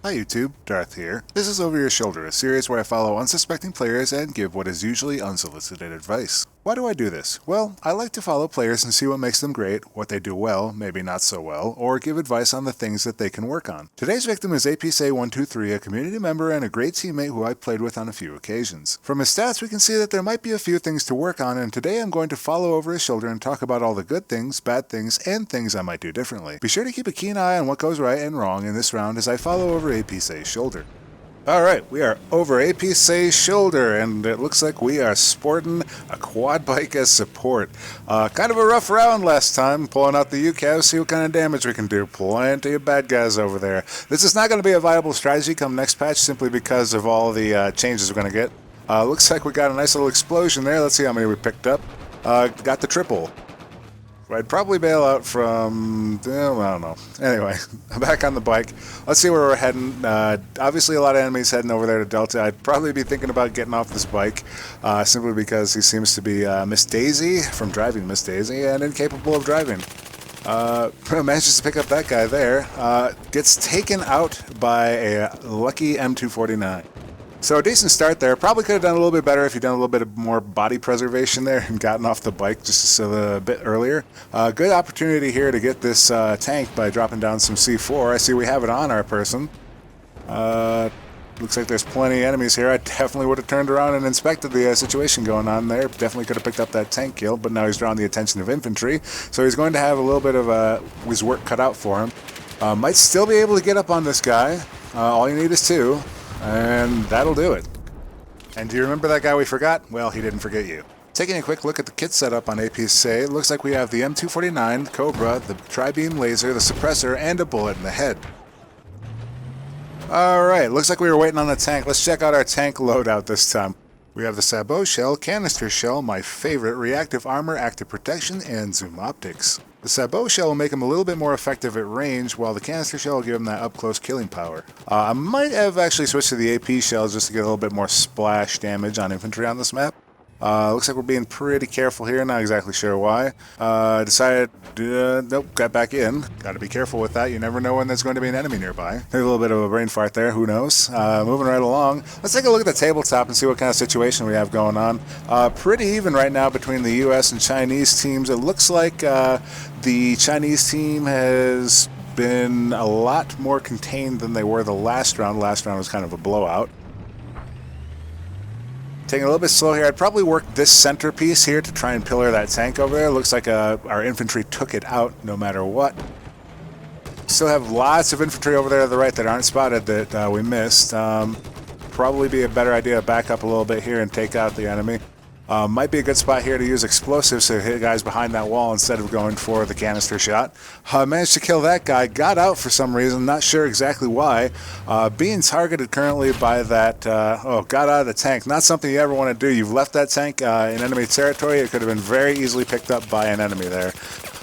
Hi YouTube, Darth here. This is Over Your Shoulder, a series where I follow unsuspecting players and give what is usually unsolicited advice. Why do I do this? Well, I like to follow players and see what makes them great, what they do well, maybe not so well, or give advice on the things that they can work on. Today's victim is APsay123, a community member and a great teammate who I played with on a few occasions. From his stats we can see that there might be a few things to work on, and today I'm going to follow over his shoulder and talk about all the good things, bad things, and things I might do differently. Be sure to keep a keen eye on what goes right and wrong in this round as I follow over APsay's shoulder. Alright, we are over APsay's shoulder, and it looks like we are sporting a quad bike as support. Kind of a rough round last time, pulling out the UCAV, see what kind of damage we can do. Plenty of bad guys over there. This is not going to be a viable strategy come next patch, simply because of all the changes we're going to get. Looks like we got a nice little explosion there. Let's see how many we picked up. Got the triple. I'd probably bail out from, I don't know. Anyway, I'm back on the bike. Let's see where we're heading. Obviously a lot of enemies heading over there to Delta. I'd probably be thinking about getting off this bike, simply because he seems to be Miss Daisy, from driving Miss Daisy, and incapable of driving. Manages to pick up that guy there. Gets taken out by a lucky M249. So a decent start there. Probably could have done a little bit better if you'd done a little bit more body preservation there and gotten off the bike just a bit earlier. Good opportunity here to get this tank by dropping down some C4. I see we have it on our person. Looks like there's plenty of enemies here. I definitely would have turned around and inspected the situation going on there. Definitely could have picked up that tank kill, but now he's drawing the attention of infantry. So he's going to have a little bit of his work cut out for him. Might still be able to get up on this guy. All you need is two. And that'll do it. And do you remember that guy we forgot? Well, he didn't forget you. Taking a quick look at the kit setup on APsay, it looks like we have the M249, the Cobra, the tri-beam laser, the suppressor, and a bullet in the head. Alright, looks like we were waiting on the tank. Let's check out our tank loadout this time. We have the sabot shell, canister shell, my favorite, reactive armor, active protection, and zoom optics. The sabot shell will make him a little bit more effective at range, while the canister shell will give him that up-close killing power. I might have actually switched to the AP shell just to get a little bit more splash damage on infantry on this map. Looks like we're being pretty careful here, not exactly sure why. Decided, nope, got back in. Gotta be careful with that, you never know when there's going to be an enemy nearby. Maybe a little bit of a brain fart there, who knows. Moving right along, let's take a look at the tabletop and see what kind of situation we have going on. Pretty even right now between the US and Chinese teams. It looks like the Chinese team has been a lot more contained than they were the last round. The last round was kind of a blowout. Taking a little bit slow here. I'd probably work this centerpiece here to try and pillar that tank over there. Looks like our infantry took it out no matter what. Still have lots of infantry over there to the right that aren't spotted that we missed. Probably be a better idea to back up a little bit here and take out the enemy. Might be a good spot here to use explosives to hit guys behind that wall instead of going for the canister shot. Managed to kill that guy, got out for some reason, not sure exactly why. Being targeted currently by that, got out of the tank. Not something you ever want to do. You've left that tank in enemy territory. It could have been very easily picked up by an enemy there.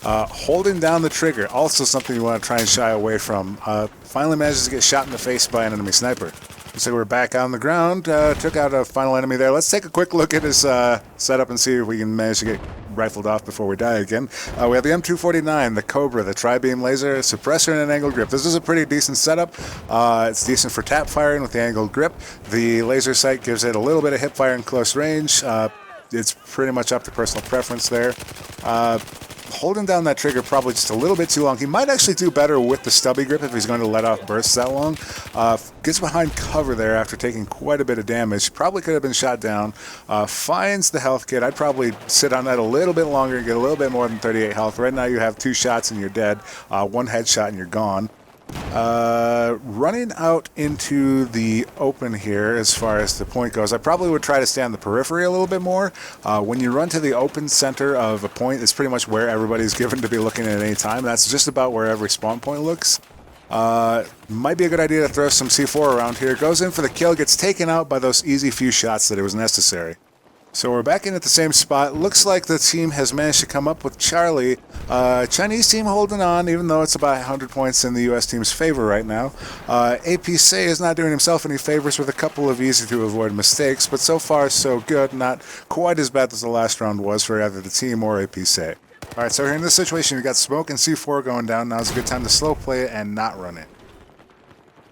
Holding down the trigger, also something you want to try and shy away from. Finally manages to get shot in the face by an enemy sniper. So we're back on the ground, took out a final enemy there. Let's take a quick look at his setup and see if we can manage to get rifled off before we die again. We have the M249, the Cobra, the tri-beam laser, suppressor, and an angled grip. This is a pretty decent setup. It's decent for tap firing with the angled grip. The laser sight gives it a little bit of hip fire in close range. It's pretty much up to personal preference there. Holding down that trigger probably just a little bit too long. He might actually do better with the stubby grip if he's going to let off bursts that long. Gets behind cover there after taking quite a bit of damage. Probably could have been shot down. Finds the health kit. I'd probably sit on that a little bit longer and get a little bit more than 38 health. Right now you have 2 shots and you're dead. 1 headshot and you're gone. Running out into the open here as far as the point goes, I probably would try to stay on the periphery a little bit more. When you run to the open center of a point, it's pretty much where everybody's given to be looking at any time. That's just about where every spawn point looks. Might be a good idea to throw some C4 around here. Goes in for the kill, gets taken out by those easy few shots that it was necessary. So we're back in at the same spot. Looks like the team has managed to come up with Charlie. Chinese team holding on, even though it's about 100 points in the U.S. team's favor right now. APsay is not doing himself any favors with a couple of easy-to-avoid mistakes, but so far so good. Not quite as bad as the last round was for either the team or APsay. Alright, so here in this situation, we've got smoke and C4 going down. Now's a good time to slow play it and not run it.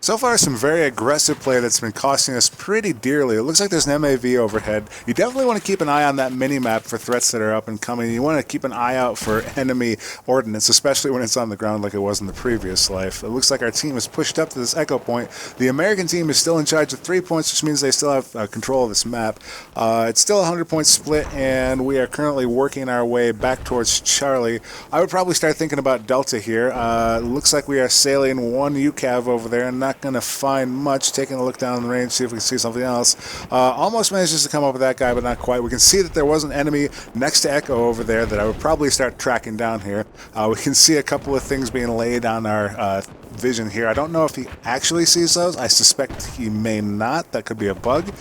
So far, some very aggressive play that's been costing us pretty dearly. It looks like there's an MAV overhead. You definitely want to keep an eye on that mini-map for threats that are up and coming. You want to keep an eye out for enemy ordnance, especially when it's on the ground like it was in the previous life. It looks like our team is pushed up to this echo point. The American team is still in charge of 3 points, which means they still have control of this map. It's still a 100-point split, and we are currently working our way back towards Charlie. I would probably start thinking about Delta here. It looks like we are sailing one UCAV over there and not going to find much. Taking a look down the range, see if we can see something else. Almost manages to come up with that guy, but not quite. We can see that there was an enemy next to Echo over there that I would probably start tracking down here. We can see a couple of things being laid on our vision here. I don't know if he actually sees those. I suspect he may not. That could be a bug.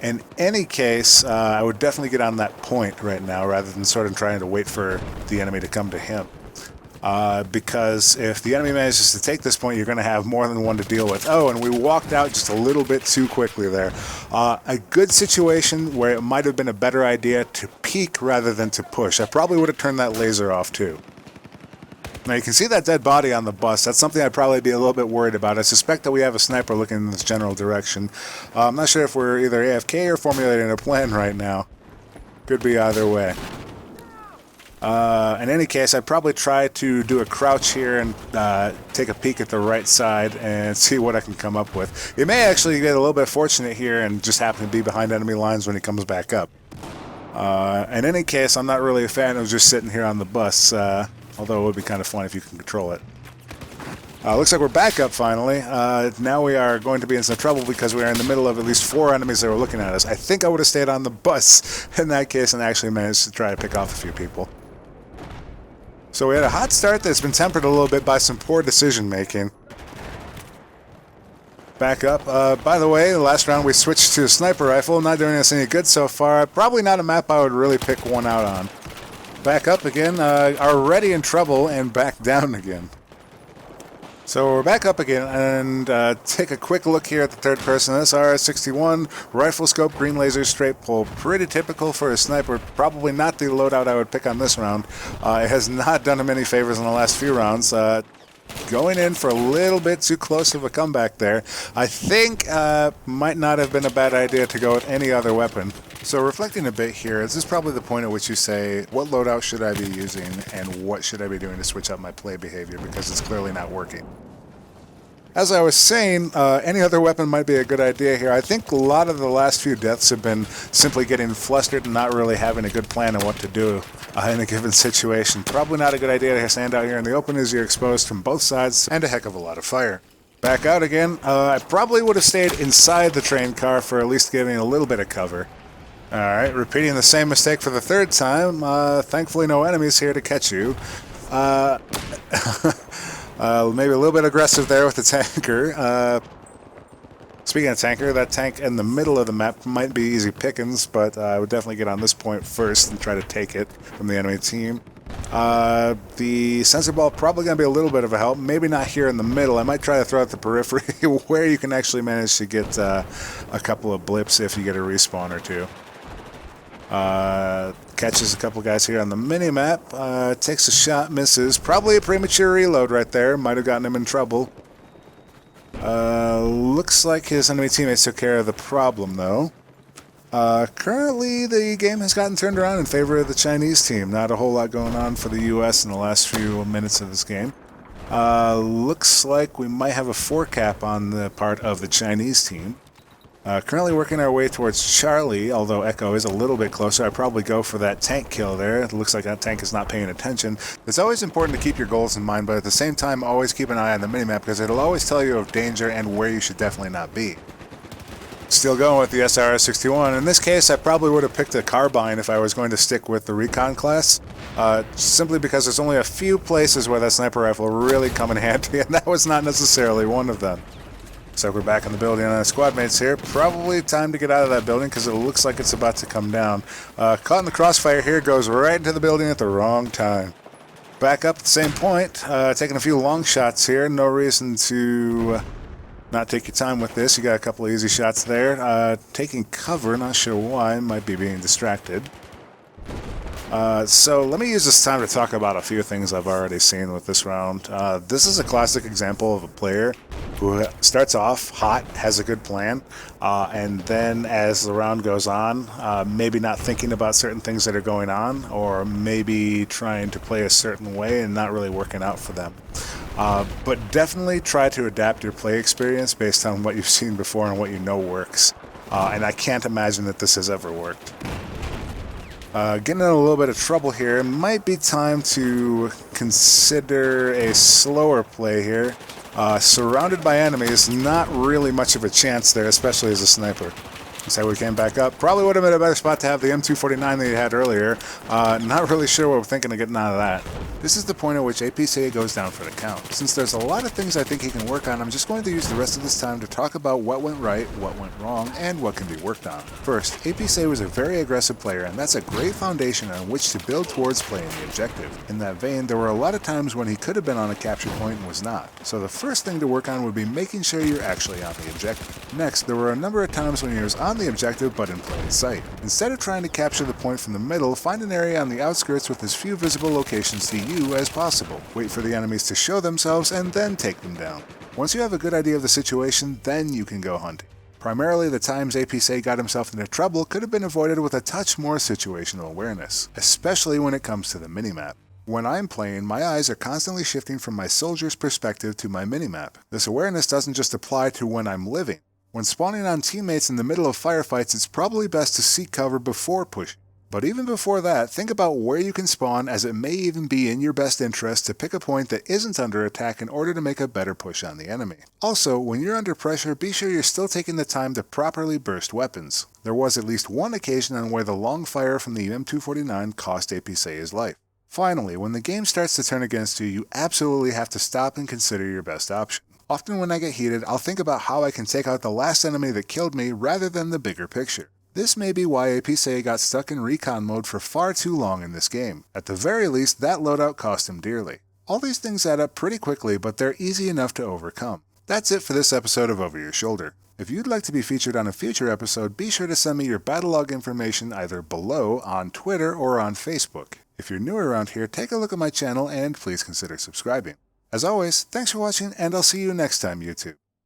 In any case, I would definitely get on that point right now rather than sort of trying to wait for the enemy to come to him. Because if the enemy manages to take this point, you're going to have more than one to deal with. Oh, and we walked out just a little bit too quickly there. A good situation where it might have been a better idea to peek rather than to push. I probably would have turned that laser off too. Now you can see that dead body on the bus. That's something I'd probably be a little bit worried about. I suspect that we have a sniper looking in this general direction. I'm not sure if we're either AFK or formulating a plan right now. Could be either way. In any case, I'd probably try to do a crouch here and take a peek at the right side and see what I can come up with. You may actually get a little bit fortunate here and just happen to be behind enemy lines when he comes back up. In any case, I'm not really a fan of just sitting here on the bus, although it would be kind of fun if you can control it. Looks like we're back up finally. Now we are going to be in some trouble because we are in the middle of at least 4 enemies that were looking at us. I think I would have stayed on the bus in that case and actually managed to try to pick off a few people. So we had a hot start that's been tempered a little bit by some poor decision making. Back up. By the way, the last round we switched to a sniper rifle. Not doing us any good so far. Probably not a map I would really pick one out on. Back up again. Already in trouble and back down again. So we're back up again and take a quick look here at the third person. SR-61, rifle scope, green laser, straight pull. Pretty typical for a sniper. Probably not the loadout I would pick on this round. It has not done him any favors in the last few rounds. Going in for a little bit too close of a comeback there. I think might not have been a bad idea to go with any other weapon. So reflecting a bit here, this is probably the point at which you say, what loadout should I be using and what should I be doing to switch up my play behavior, because it's clearly not working. As I was saying, any other weapon might be a good idea here. I think a lot of the last few deaths have been simply getting flustered and not really having a good plan on what to do in a given situation. Probably not a good idea to stand out here in the open as you're exposed from both sides and a heck of a lot of fire. Back out again. I probably would have stayed inside the train car for at least giving a little bit of cover. Alright, repeating the same mistake for the third time. Thankfully no enemies here to catch you. Maybe a little bit aggressive there with the tanker. Speaking of tanker, that tank in the middle of the map might be easy pickings, but I would definitely get on this point first and try to take it from the enemy team. The sensor ball probably going to be a little bit of a help. Maybe not here in the middle. I might try to throw it the periphery where you can actually manage to get a couple of blips if you get a respawn or two. Catches a couple guys here on the mini-map, takes a shot, misses. Probably a premature reload right there, might have gotten him in trouble. Looks like his enemy teammates took care of the problem though. Currently the game has gotten turned around in favor of the Chinese team. Not a whole lot going on for the US in the last few minutes of this game. Looks like we might have a 4 cap on the part of the Chinese team. Currently working our way towards Charlie, although Echo is a little bit closer. I'd probably go for that tank kill there. It looks like that tank is not paying attention. It's always important to keep your goals in mind, but at the same time, always keep an eye on the minimap because it'll always tell you of danger and where you should definitely not be. Still going with the SR-61. In this case, I probably would have picked a carbine if I was going to stick with the Recon class, simply because there's only a few places where that sniper rifle will really come in handy, and that was not necessarily one of them. So we're back in the building on our squad mates here. Probably time to get out of that building because it looks like it's about to come down. Caught in the crossfire here, goes right into the building at the wrong time. Back up at the same point, taking a few long shots here. No reason to not take your time with this. You got a couple of easy shots there. Taking cover, not sure why, might be being distracted. So let me use this time to talk about a few things I've already seen with this round. This is a classic example of a player who starts off hot, has a good plan, and then as the round goes on, maybe not thinking about certain things that are going on, or maybe trying to play a certain way and not really working out for them. But definitely try to adapt your play experience based on what you've seen before and what you know works. And I can't imagine that this has ever worked. Getting in a little bit of trouble here. It might be time to consider a slower play here. Surrounded by enemies, not really much of a chance there, especially as a sniper. So we came back up. Probably would have been a better spot to have the M249 that you had earlier. Not really sure what we're thinking of getting out of that. This is the point at which APsay goes down for the count. Since there's a lot of things I think he can work on, I'm just going to use the rest of this time to talk about what went right, what went wrong, and what can be worked on. First, APsay was a very aggressive player, and that's a great foundation on which to build towards playing the objective. In that vein, there were a lot of times when he could have been on a capture point and was not. So the first thing to work on would be making sure you're actually on the objective. Next, there were a number of times when he was on the objective but in plain sight. Instead of trying to capture the point from the middle, find an area on the outskirts with as few visible locations to you as possible. Wait for the enemies to show themselves and then take them down. Once you have a good idea of the situation, then you can go hunting. Primarily, the times APsay got himself into trouble could have been avoided with a touch more situational awareness, especially when it comes to the minimap. When I'm playing, my eyes are constantly shifting from my soldier's perspective to my minimap. This awareness doesn't just apply to when I'm living. When spawning on teammates in the middle of firefights, it's probably best to seek cover before pushing. But even before that, think about where you can spawn, as it may even be in your best interest to pick a point that isn't under attack in order to make a better push on the enemy. Also, when you're under pressure, be sure you're still taking the time to properly burst weapons. There was at least one occasion on where the long fire from the M249 cost APsay his life. Finally, when the game starts to turn against you, you absolutely have to stop and consider your best option. Often when I get heated, I'll think about how I can take out the last enemy that killed me rather than the bigger picture. This may be why APsay got stuck in Recon mode for far too long in this game. At the very least, that loadout cost him dearly. All these things add up pretty quickly, but they're easy enough to overcome. That's it for this episode of Over Your Shoulder. If you'd like to be featured on a future episode, be sure to send me your Battlelog information either below, on Twitter, or on Facebook. If you're new around here, take a look at my channel and please consider subscribing. As always, thanks for watching, and I'll see you next time, YouTube.